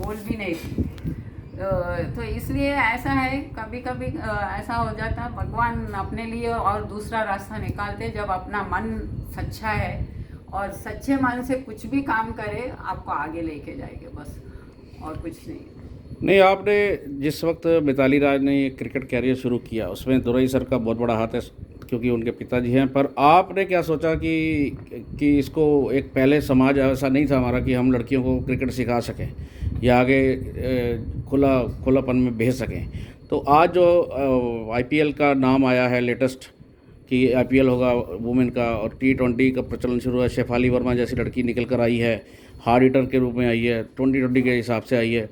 बोल भी नहीं थी। तो इसलिए ऐसा है, कभी कभी ऐसा हो जाता है, भगवान अपने लिए और दूसरा रास्ता निकालते जब अपना मन सच्चा है और सच्चे मन से कुछ भी काम करे आपको आगे लेके जाएंगे, बस और कुछ नहीं। नहीं, आपने जिस वक्त मिताली राज ने ये क्रिकेट कैरियर शुरू किया उसमें दुरई सर का बहुत बड़ा हाथ है, क्योंकि उनके पिताजी हैं। पर आपने क्या सोचा कि इसको, एक पहले समाज ऐसा नहीं था हमारा कि हम लड़कियों को क्रिकेट सिखा सकें या आगे खुलापन में भेज सकें। तो आज जो आईपीएल का नाम आया है लेटेस्ट, कि आईपीएल होगा वुमेन का, और T20 का प्रचलन शुरू है। शेफाली वर्मा जैसी लड़की निकल कर आई है, हार्ड हिटर के रूप में आई है, 2020 के हिसाब से आई है।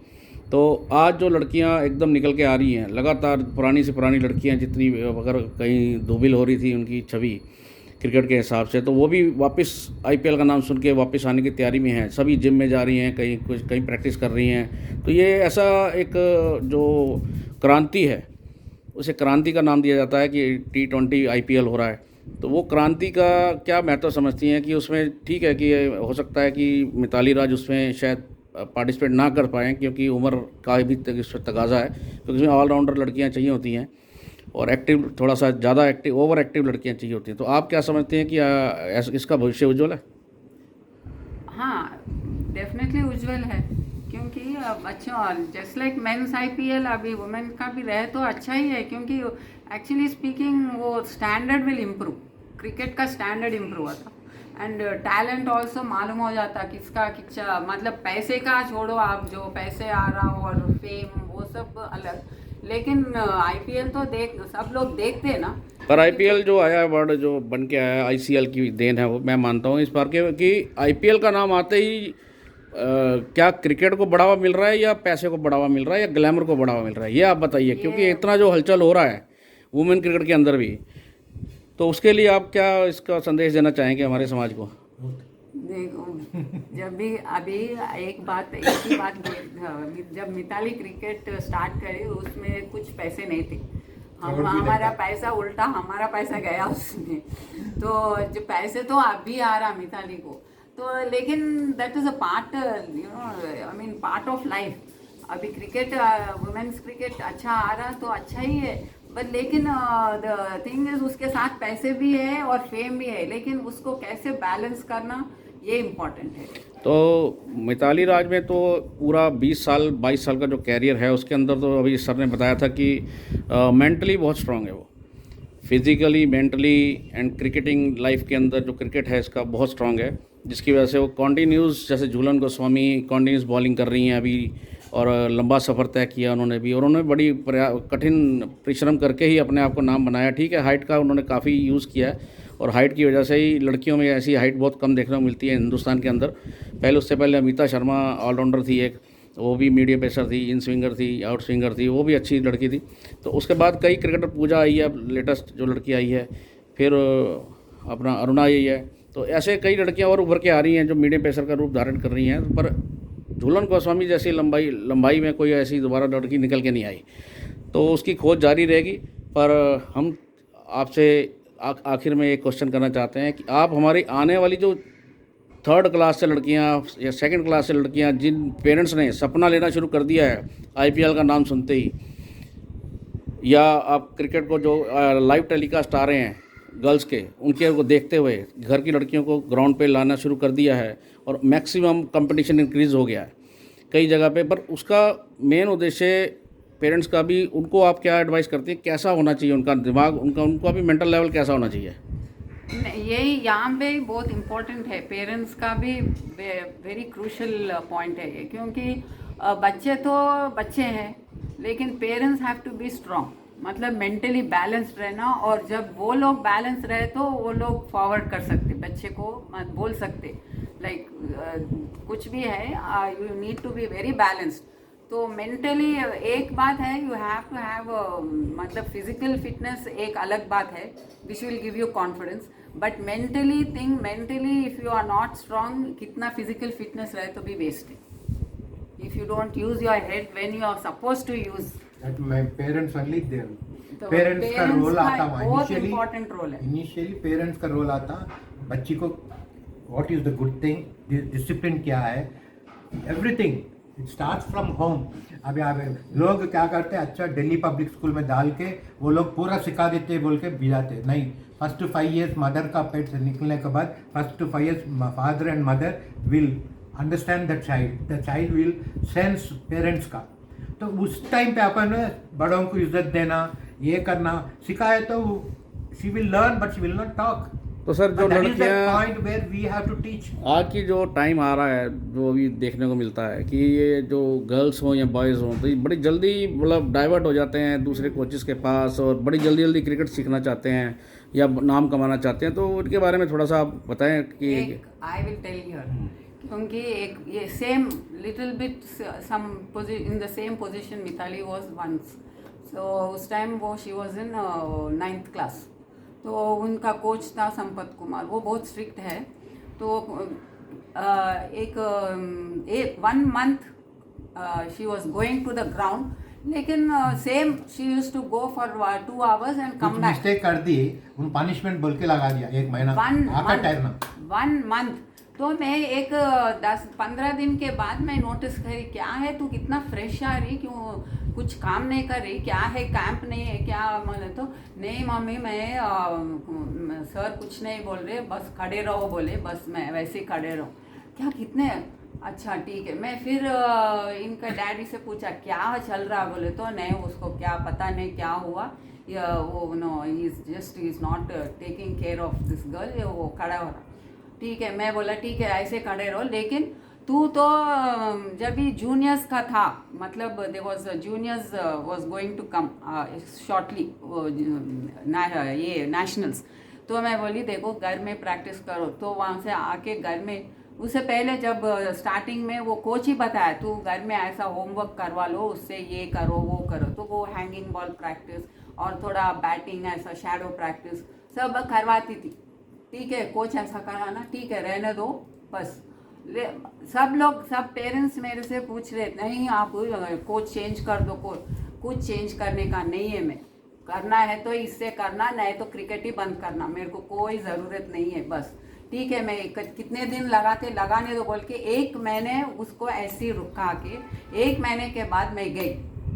तो आज जो लड़कियां एकदम निकल के आ रही हैं लगातार, पुरानी से पुरानी लड़कियां जितनी, अगर कहीं धूमिल हो रही थी उनकी छवि क्रिकेट के हिसाब से, तो वो भी वापस आईपीएल का नाम सुन के वापस आने की तैयारी में हैं। सभी जिम में जा रही हैं, कहीं प्रैक्टिस कर रही हैं। तो ये ऐसा एक जो क्रांति है, उसे क्रांति का नाम दिया जाता है कि T20 आईपीएल हो रहा है। तो वो क्रांति का क्या महत्व समझती हैं कि उसमें ठीक है कि हो सकता है कि मिताली राज उसमें शायद पार्टिसिपेट ना कर पाएँ, क्योंकि उम्र का भी इस पर तकाजा है, क्योंकि उसमें ऑलराउंडर लड़कियां चाहिए होती हैं और एक्टिव, थोड़ा सा ज़्यादा एक्टिव, ओवर एक्टिव लड़कियां चाहिए होती हैं। तो आप क्या समझते हैं कि इसका भविष्य उज्ज्वल है? हाँ, डेफिनेटली उज्जवल है, क्योंकि बच्चों जस्ट लाइक मेंस आईपीएल, अभी वुमेन का भी रहे तो अच्छा ही है, क्योंकि एक्चुअली स्पीकिंग वो स्टैंडर्ड विल इम्प्रूव, क्रिकेट का स्टैंडर्ड इम्प्रूव होता एंड टैलेंट ऑल्सो मालूम हो जाता किसका कितना, मतलब पैसे का छोड़ो आप, जो पैसे आ रहा हो और फेम वो सब अलग, लेकिन आईपीएल तो सब लोग देखते हैं ना। पर आईपीएल जो आया है, वर्ड जो बन के आया है, आईसीएल की देन है वो, मैं मानता हूँ इस बार के कि आईपीएल का नाम आते ही क्या क्रिकेट को बढ़ावा मिल रहा है या पैसे को बढ़ावा मिल रहा है या ग्लैमर को बढ़ावा मिल रहा है, ये आप बताइए। क्योंकि इतना जो हलचल हो रहा है वुमेन क्रिकेट के अंदर भी, तो उसके लिए आप क्या इसका संदेश देना चाहेंगे हमारे समाज को? देखो, जब भी अभी एक ही बात जब मिताली क्रिकेट स्टार्ट करी उसमें कुछ पैसे नहीं थे, हमारा पैसा उल्टा हमारा पैसा गया उसमें। तो जो पैसे तो अभी आ रहा मिताली को, तो लेकिन that is a part, I mean part of life. अभी क्रिकेट, वुमेन्स क्रिकेट अच्छा आ रहा तो अच्छा ही है, बट लेकिन द थिंग इज उसके साथ पैसे भी है और फेम भी है, लेकिन उसको कैसे बैलेंस करना ये इम्पोर्टेंट है। तो मिताली राज में तो पूरा 22 साल का जो कैरियर है उसके अंदर, तो अभी सर ने बताया था कि मेंटली बहुत स्ट्रांग है वो, physically, mentally and cricketing life के अंदर जो क्रिकेट है इसका बहुत स्ट्रांग है, जिसकी वजह से वो कॉन्टीन्यूस, जैसे झूलन गोस्वामी कॉन्टीन्यूस बॉलिंग कर रही हैं अभी, और लंबा सफ़र तय किया उन्होंने भी, और उन्होंने बड़ी कठिन परिश्रम करके ही अपने आप को नाम बनाया। ठीक है, हाइट का उन्होंने काफ़ी यूज़ किया है, और हाइट की वजह से ही लड़कियों में ऐसी हाइट बहुत कम देखने को मिलती है हिंदुस्तान के अंदर। उससे पहले अमिता शर्मा ऑलराउंडर थी एक, वो भी मीडियम पेसर थी, इन स्विंगर थी, आउट स्विंगर थी, वो भी अच्छी लड़की थी। तो उसके बाद कई क्रिकेटर, पूजा आई है लेटेस्ट जो लड़की आई है, फिर अपना अरुणा आई है। तो ऐसे कई लड़कियां और उभर के आ रही हैं जो मीडियम पेसर का रूप धारण कर रही हैं, पर झूलन गोस्वामी जैसी लंबाई में कोई ऐसी दोबारा लड़की निकल के नहीं आई। तो उसकी खोज जारी रहेगी। पर हम आपसे आखिर में एक क्वेश्चन करना चाहते हैं कि आप हमारी आने वाली जो 3rd क्लास से लड़कियां या 2nd क्लास से लड़कियां, जिन पेरेंट्स ने सपना लेना शुरू कर दिया है आईपीएल का नाम सुनते ही, या आप क्रिकेट को जो लाइव टेलीकास्ट आ रहे हैं गर्ल्स के, उनके को देखते हुए घर की लड़कियों को ग्राउंड पे लाना शुरू कर दिया है, और मैक्सिमम कंपटीशन इंक्रीज़ हो गया है कई जगह पे, पर उसका मेन उद्देश्य पेरेंट्स का भी, उनको आप क्या एडवाइस करते हैं, कैसा होना चाहिए उनका दिमाग, उनका भी मेंटल लेवल कैसा होना चाहिए? यही यहाँ पे बहुत इम्पोर्टेंट है, पेरेंट्स का भी वेरी क्रूशल पॉइंट है ये, क्योंकि बच्चे तो बच्चे हैं, लेकिन parents have to be strong, मतलब मेंटली बैलेंस्ड रहना, और जब वो लोग बैलेंस रहे तो वो लोग फॉरवर्ड कर सकते, बच्चे को बोल सकते लाइक कुछ भी है, you need to be very balanced. तो मेंटली एक बात है, यू हैव टू हैव, मतलब फिजिकल फिटनेस एक अलग बात है which will give you confidence, but mentally if you are not strong, कितना फिजिकल फिटनेस रहे तो भी वेस्ट है if you don't use your head when you are suppose to use. Parents only there, parents का role आता है, बहुत important role है। इनिशियली पेरेंट्स का रोल आता, बच्ची को what is the good thing, discipline क्या है, everything it starts from home. अभी आप लोग क्या करते हैं, अच्छा दिल्ली पब्लिक स्कूल में डाल के वो लोग पूरा सिखा देते हैं बोल के भिजाते, नहीं। फर्स्ट टू 5 years मदर का पेट से निकलने के बाद first two 5 years father and mother will understand the child will sense parents का। तो उस टाइम पे अपन बड़ों को इज्जत देना, ये करना सिखाए तो she will learn but she will not talk. तो सर जो लड़कियां, point where we have to teach. आज की जो टाइम आ रहा है, जो अभी देखने को मिलता है कि ये जो गर्ल्स हों या बॉयज़ हों, तो ये बड़ी जल्दी मतलब डाइवर्ट हो जाते हैं दूसरे कोचेस के पास और बड़ी जल्दी जल्दी क्रिकेट सीखना चाहते हैं या नाम कमाना चाहते हैं। तो उनके बारे में थोड़ा सा आप बताएं कि आई विल टेल यू, क्योंकि एक ये same little bit some in the same position Mitali was once. So उस टाइम वो she was in 9th class. तो उनका कोच था संपत कुमार, वो बहुत स्ट्रिक्ट है। तो एक 1 month she was going to the ground, लेकिन same she use to go for 2 hours and come back. Mistake कर दी, उन पनिशमेंट बोल के लगा दिया 1 महीना आका टाइम। 1 month। तो मैं एक 10-15 दिन के बाद मैं नोटिस करी, क्या है तू कितना फ्रेश आ रही, क्यों कुछ काम नहीं कर रही, क्या है कैंप नहीं है क्या? मैंने तो नहीं मम्मी मैं सर कुछ नहीं बोल रहे, बस खड़े रहो बोले, बस मैं वैसे ही खड़े रहो। क्या कितने अच्छा ठीक है। मैं फिर इनका डैडी से पूछा क्या चल रहा, बोले तो नहीं उसको क्या पता नहीं क्या हुआ, वो no he is not taking care of this girl, वो खड़ा हो रहा। ठीक है, मैं बोला ठीक है ऐसे खड़े रहो, लेकिन तू तो जब भी जूनियर्स का था, मतलब there was juniors was going to come shortly ये नेशनल्स। तो मैं बोली देखो घर में प्रैक्टिस करो। तो वहाँ से आके घर में, उससे पहले जब स्टार्टिंग में वो कोच ही बताया तू घर में ऐसा होमवर्क करवा लो, उससे ये करो वो करो। तो वो हैंगिंग बॉल प्रैक्टिस और थोड़ा बैटिंग ऐसा शैडो प्रैक्टिस सब करवाती थी। ठीक है कोच ऐसा कराना, ठीक है रहने दो बस। सब पेरेंट्स मेरे से पूछ रहे नहीं आप कोच चेंज कर दो, कुछ चेंज करने का नहीं है, मैं करना है तो इससे करना, नहीं तो क्रिकेट ही बंद करना, मेरे को कोई ज़रूरत नहीं है बस। ठीक है मैं कितने दिन लगाने दो बोल के 1 महीने उसको ऐसे ही रुका के 1 महीने के बाद मैं गई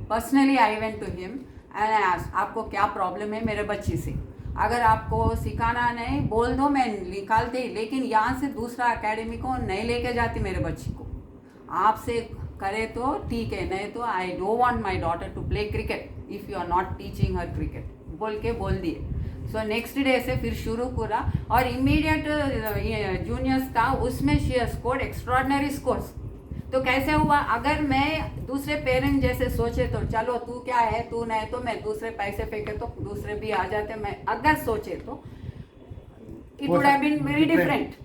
personally. I went to him and I asked आपको क्या प्रॉब्लम है मेरे बच्ची से, अगर आपको सिखाना नहीं बोल दो मैं निकालते ही, लेकिन यहाँ से दूसरा एकेडमी को नहीं लेके जाती मेरे बच्ची को। आपसे करे तो ठीक है, नहीं तो I don't want my daughter to play cricket if you are not teaching her cricket बोल दिए। सो नेक्स्ट डे से फिर शुरू करा और इमीडिएट जूनियर्स का उसमें शी स्कोर्ड एक्स्ट्रॉर्डनरी स्कोर्स। तो कैसे हुआ, अगर मैं दूसरे पेरेंट जैसे सोचे तो चलो तू क्या है तू नहीं, तो मैं दूसरे पैसे फेंके तो दूसरे भी आ जाते, मैं अगर सोचे तो it would have been very different.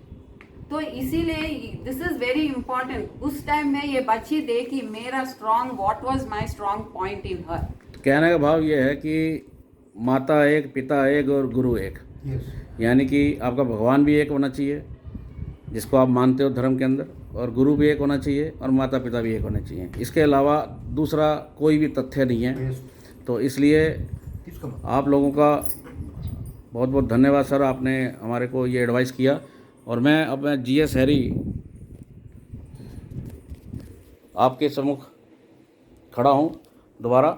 तो इसीलिए दिस इज वेरी इंपॉर्टेंट। उस टाइम में ये बच्ची देखी मेरा strong, what was my strong point in her. कहने का भाव ये है कि माता एक, पिता एक और गुरु एक। यानी कि आपका भगवान भी एक होना चाहिए जिसको आप मानते हो धर्म के अंदर, और गुरु भी एक होना चाहिए और माता पिता भी एक होने चाहिए। इसके अलावा दूसरा कोई भी तथ्य नहीं है। तो इसलिए आप लोगों का बहुत बहुत धन्यवाद सर, आपने हमारे को ये एडवाइस किया। और मैं अब GS हैरी आपके सम्मुख खड़ा हूँ दोबारा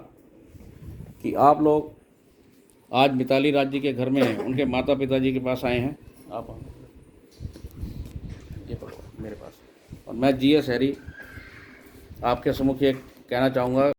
कि आप लोग आज मिताली राज जी के घर में उनके माता पिता जी के पास आए हैं। आप ये पढ़ो मेरे पास। और मैं GS हैरी आपके सम्मुख ये कहना चाहूँगा